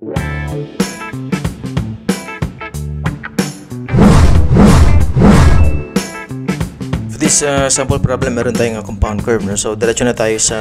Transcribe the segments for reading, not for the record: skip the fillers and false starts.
This sample problem, meron tayong compound curve, no? So diretso na tayo sa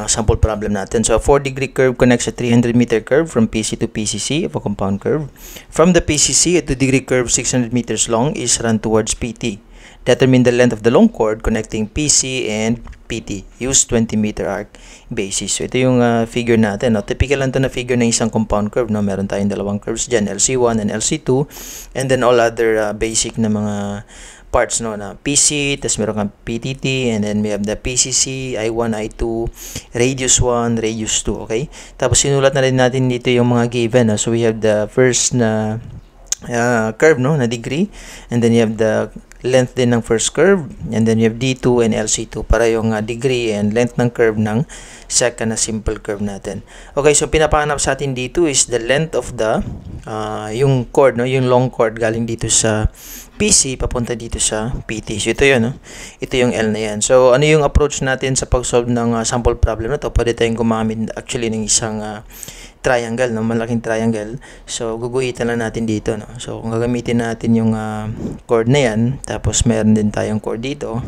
sample problem natin. So a 4-degree curve connects a 300-meter curve from PC to PCC of a compound curve. From the PCC, a 2-degree curve 600 meters long is run towards PT. Determine the length of the long chord connecting PC and PT. Use 20-meter arc basis. So ito yung figure natin, no? Typical lang to na figure ng isang compound curve, no? Meron tayong dalawang curves dyan, LC1 and LC2, and then all other basic na mga parts, no, na PC, tapos meron kang PTT, and then we have the PCC, I1, I2, radius 1, radius 2, okay? Tapos sinulat na rin natin dito yung mga given, no? So we have the first na curve, no, na degree, and then you have the length din ng first curve, and then you have D2 and LC2 para yung degree and length ng curve ng second na simple curve natin. Okay, so pinapahanap sa atin dito is the length of the yung chord, no, yung long chord galing dito sa PC papunta dito sa PT. So ito yun, no? Ito yung L na yan. So ano yung approach natin sa pag-solve ng sample problem na to? Pwede tayong gumamit actually ng isang triangle, no? Malaking triangle. So guguhitan lang natin dito, no? So kung gagamitin natin yung chord na yan, tapos meron din tayong chord dito.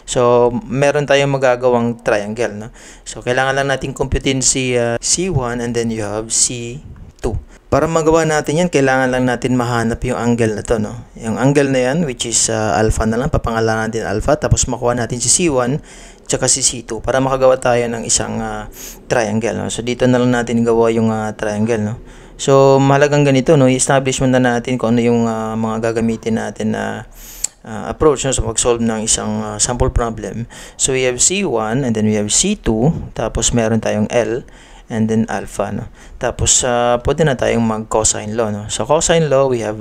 So meron tayong magagawang triangle, no? So kailangan lang natin computein si C1 and then you have C2. Para magawa natin yan, kailangan lang natin mahanap yung angle na to, no? Yung angle na yan, which is alpha na lang, papangalanan natin alpha, tapos makuha natin si C1, tsaka si C2, para makagawa tayo ng isang triangle, no? So dito na lang natin gawa yung triangle, no? So mahalagang ganito, no? I-establish muna natin kung ano yung mga gagamitin natin na approach, no, sa pag-solve ng isang sample problem. So we have C1, and then we have C2, tapos meron tayong L, and then alpha, no? Tapos pwede na tayong mag-cosine law, no? So cosine law, we have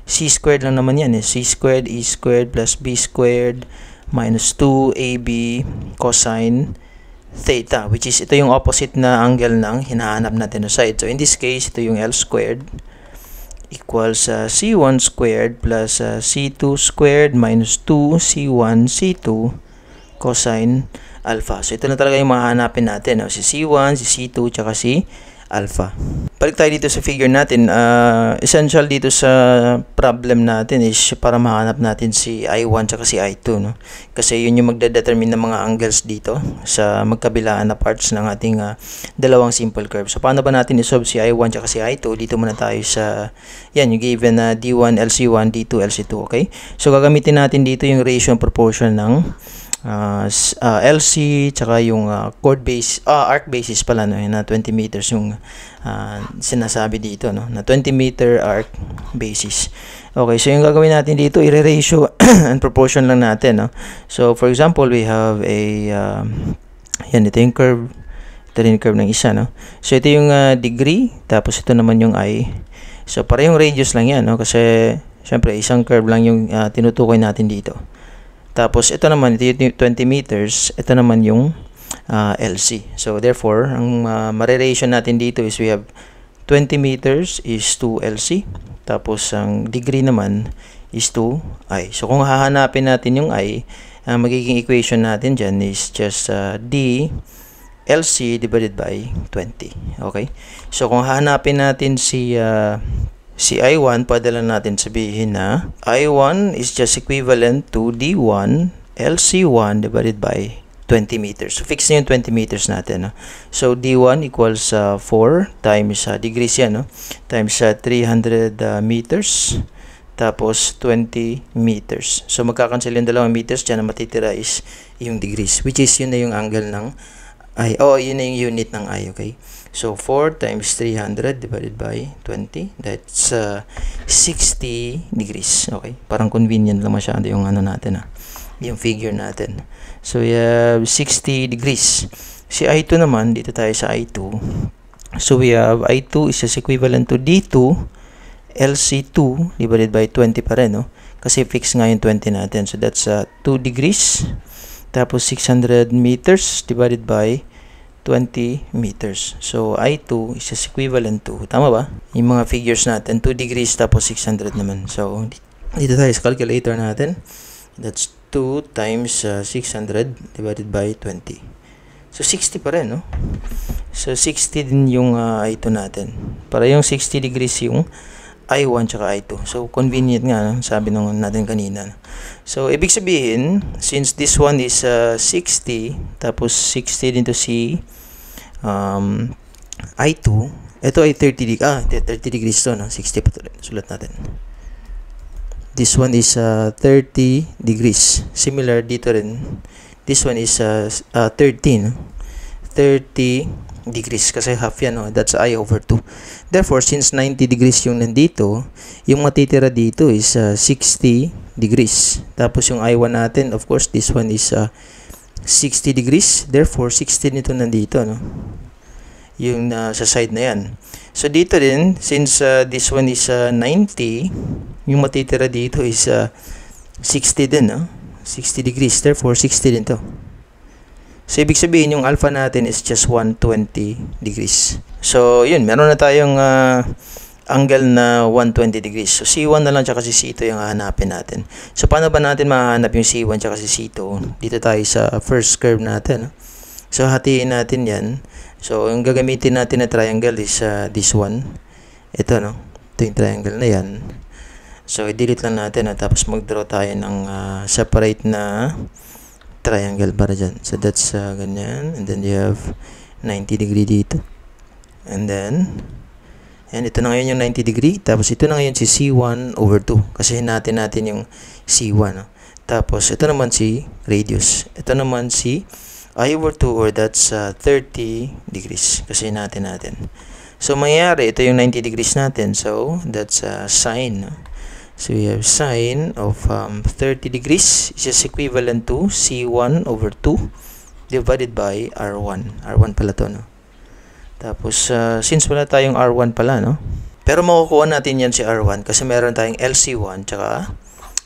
c squared lang naman yan, c squared e squared plus b squared minus 2ab cosine theta, which is ito yung opposite na angle ng hinahanap natin na side. So in this case, ito yung L squared equals c1 squared plus c2 squared minus 2 c1 c2 cosine alpha. So ito na talaga yung mahanapin natin, no? Si C1, si C2, tsaka si alpha. Balik tayo dito sa figure natin. Essential dito sa problem natin is para mahanap natin si I1 tsaka si I2, no? Kasi yun yung magdedetermine ng mga angles dito sa magkabilaan na parts ng ating dalawang simple curve. So paano ba natin isolve si I1 tsaka si I2? Dito muna tayo sa yan, yung given na D1 LC1, D2 LC2, okay? So gagamitin natin dito yung ratio and proportion ng LC tsaka yung chord base, arc basis pala, no, na 20 meters yung sinasabi dito, no, na 20 meter arc basis. Okay, so yung gagawin natin dito, i-ratio and proportion lang natin, no? So for example, we have a yan, ito yung curve, ito rin yung curve ng isa, no? So ito yung degree, tapos ito naman yung I. So para yung radius lang yan, no? Kasi syempre isang curve lang yung tinutukoy natin dito. Tapos ito naman, ito yung 20 meters, ito naman yung LC. So therefore, ang ma-relation natin dito is we have 20 meters is 2 LC. Tapos ang degree naman is 2 I. So kung hahanapin natin yung I, magiging equation natin dyan is just D LC divided by 20. Okay? So kung hahanapin natin si I1, pwede lang natin sabihin na I1 is just equivalent to D1 LC1 divided by 20 meters. So fix na yung 20 meters natin, no? So D1 equals 4 times degrees yan, no? Times 300 meters tapos 20 meters. So magkakancel yung dalawang meters, dyan na matitira is yung degrees, which is yun na yung angle ng I. Yun na yung unit ng I, okay? So 4 times 300 divided by 20, that's 60 degrees. Okay, parang convenient lang masyado yung ano natin, yung figure natin. So we have 60 degrees. Si I2 naman, dito tayo sa I2. So we have I2 is just equivalent to D2 LC2 divided by 20 pa rin, no? Kasi fix nga yung 20 natin. So that's 2 degrees. Tapos 600 meters divided by 20 meters. So I2 is equivalent to, tama ba? Yung mga figures natin, 2 degrees tapos 600 naman. So dito tayo sa calculator natin. That's 2 times 600 divided by 20. So 60 pa rin, no? So 60 din yung I2 natin. Para yung 60 degrees yung I1 tsaka I2. So convenient nga, no? Sabi nung natin kanina. So ibig sabihin, since this one is 60, tapos 60 din to si I2, ito ay 30 degrees to, no? 60 pa to. Sulat natin. This one is 30 degrees. Similar dito rin. This one is 13. 30 degrees. Kasi half yan, no? That's I over 2. Therefore, since 90 degrees yung nandito, yung matitira dito is 60 degrees. Tapos yung I1 natin, of course, this one is 60 degrees. Therefore, 60 nito nandito, no? Yung sa side na yan. So, dito din, since this one is 90, yung matitira dito is 60 din, no? 60 degrees. Therefore, 60 din to. So, ibig sabihin, yung alpha natin is just 120 degrees. So, yun. Meron na tayong angle na 120 degrees. So, C1 na lang tsaka si C2 yung hahanapin natin. So, paano ba natin mahanap yung C1 tsaka si C2? Dito tayo sa first curve natin. So, hatiin natin yan. So, yung gagamitin natin na triangle is this one. Ito, no? Ito yung triangle na yan. So, i-delete lang natin. Tapos, mag-draw tayo ng separate na triangle para dyan. So, that's ganyan. And then, you have 90 degree dito. And then, and ito na ngayon yung 90 degree. Tapos, ito na ngayon si C1 over 2. Kasi natin yung C1. No? Tapos, ito naman si radius. Ito naman si I over 2 or that's 30 degrees. Kasi natin. So, mangyayari, ito yung 90 degrees natin. So, that's sine. No? So, we have sine of 30 degrees is just equivalent to C1 over 2 divided by R1. R1 pala to, no? Tapos, since wala tayong R1 pala, no? Pero makukuha natin yan si R1 kasi meron tayong LC1 tsaka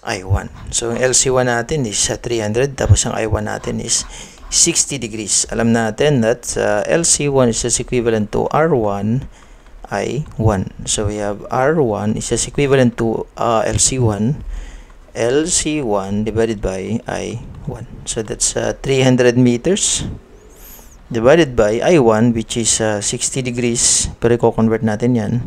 I1. So, ang LC1 natin is 300 tapos ang I1 natin is 60 degrees. Alam natin that LC1 is just equivalent to R1 I1. So we have R1 is just equivalent to LC1 divided by I1. So that's 300 meters divided by I1 which is 60 degrees. Pero i-convert natin yan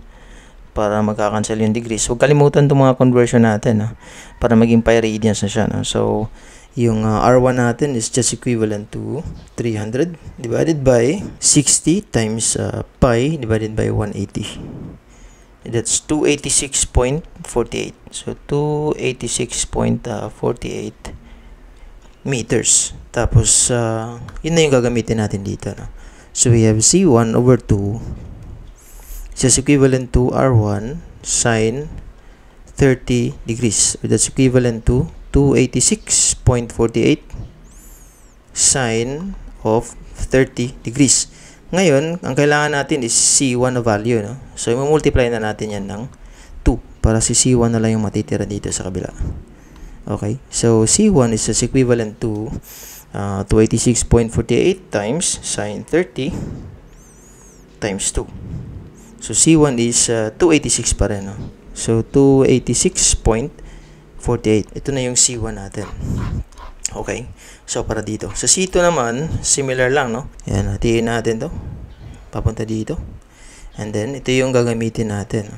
para magkakancel yung degrees. Huwag kalimutan itong mga conversion natin, para maging pi radians na siya. So yung R1 natin is just equivalent to 300 divided by 60 times pi divided by 180. That's 286.48. So 286.48 meters. Tapos yun na yung gagamitin natin dito. No? So we have C1 over 2 just equivalent to R1 sine 30 degrees. That's equivalent to 286.48 sine of 30 degrees. Ngayon, ang kailangan natin is C1 na value. No? So, i-multiply na natin yan ng 2 para si C1 na lang yung matitira dito sa kabila. Okay? So, C1 is equivalent to 286.48 times sine 30 times 2. So, C1 is 286 pa rin. No? So, 286.48. Ito na yung C1 natin. Okay. So, para dito. Sa C2 naman, similar lang, no? Yan, hatiin natin to. Papunta dito. And then, ito yung gagamitin natin.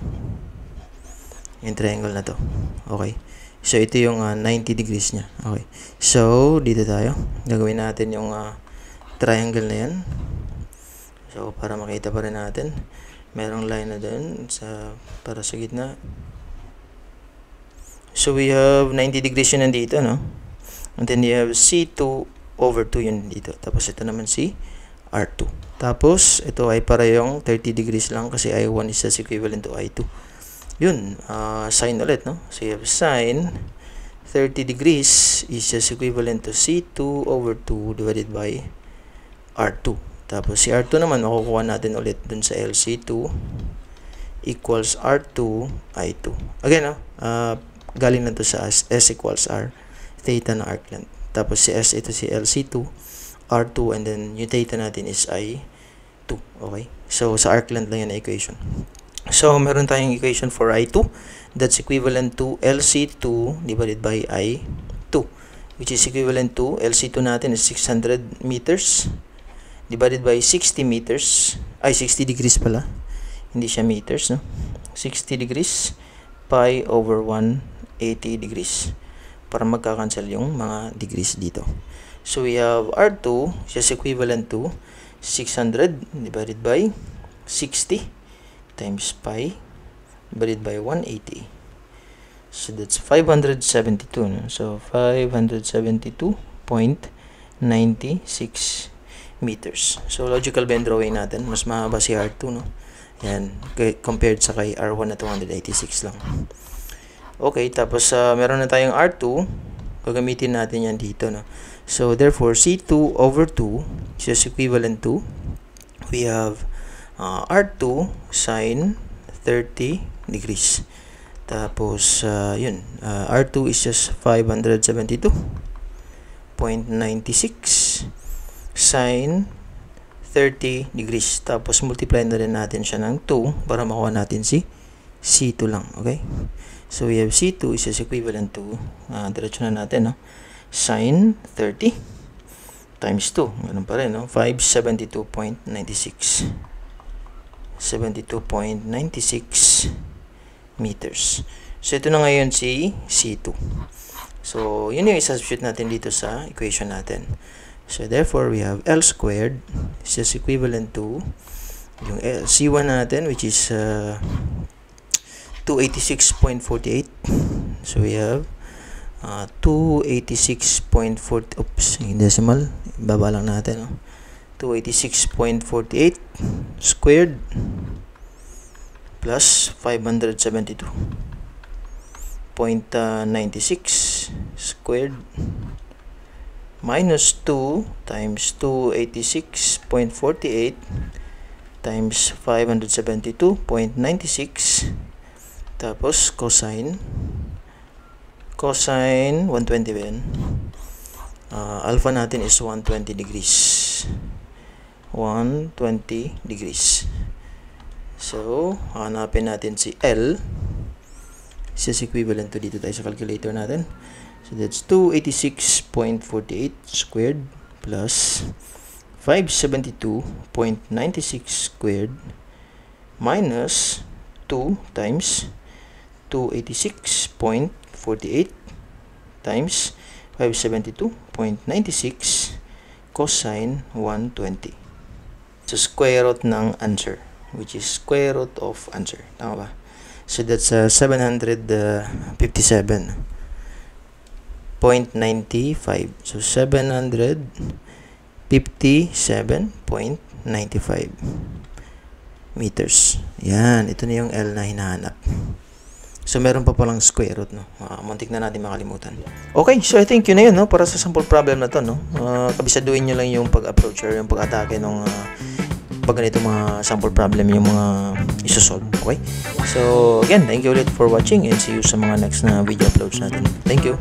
Yung triangle na to. Okay. So, ito yung 90 degrees niya. Okay. So, dito tayo. Gagawin natin yung triangle na yan. So, para makita pa rin natin. Merong line na dun para sa gitna. So, we have 90 degrees yun nandito, no? And then, you have C2 over 2 yun dito. Tapos, ito naman si R2. Tapos, ito ay parehong 30 degrees lang kasi I1 is just equivalent to I2. Yun, sine ulit, no? So, you have sine 30 degrees is just equivalent to C2 over 2 divided by R2. Tapos, si R2 naman, makukuha natin ulit dun sa LC2 equals R2 I2. Again, galing na to sa S equals R, theta ng arc length. Tapos si S, ito si LC2, R2, and then yung theta natin is I2. Okay? So, sa arc length lang yan na equation. So, meron tayong equation for I2. That's equivalent to LC2 divided by I2, which is equivalent to LC2 natin is 600 meters divided by 60 meters, ay 60 degrees pala, hindi siya meters, no? 60 degrees pi over 180 degrees para magkakancel yung mga degrees dito. So we have R2 is equivalent to 600 divided by 60 times pi divided by 180. So that's 572, no? So 572.96 meters. So logical bend drawing natin, mas mahaba si R2, no? Yan, compared sa kay R1 na 286 lang. Okay, tapos meron na tayong R2, gagamitin natin yan dito, no? So therefore C2 over 2 is equivalent to, we have R2 sine 30 degrees. Tapos yun, R2 is just 572.96 sine 30 degrees. Tapos multiply na rin natin siya ng 2 para makuha natin si C2 lang. Okay? So we have C2 is equivalent to, diretso na natin, no? Sine 30 times 2. Ganun pa rin, no? 572.96. 72.96 meters. So ito na ngayon si C2. So yun yung i-substitute natin dito sa equation natin. So therefore we have L squared is just equivalent to yung C1 natin, which is 286.48. So we have 286.40, oops, yung decimal, baba lang natin, no? 286.48 squared plus 572.96 squared minus 2 times 286.48 times 572.96 tapos cosine 120 ba yan? Alpha natin is 120 degrees. 120 degrees. So, hanapin natin si L. This is equivalent to dito tayo sa calculator natin. So, that's 286.48 squared plus 572.96 squared minus 2 times 286.48 times 572.96 cosine 120. So, square root ng answer, which is square root of answer. Tama ba? So, that's 757.95. So, 757.95 meters. Yan. Ito na yung L na hinahanap. So, meron pa palang square root, no? Muntik na natin makalimutan. Okay, so I think yun na yun, no? Para sa sample problem na to, no? Kabisaduhin nyo lang yung pag-approach or yung pag-atake ng pag ganito mga sample problem yung mga isosolve. Okay? So, again, thank you ulit for watching and see you sa mga next na video uploads natin. Thank you!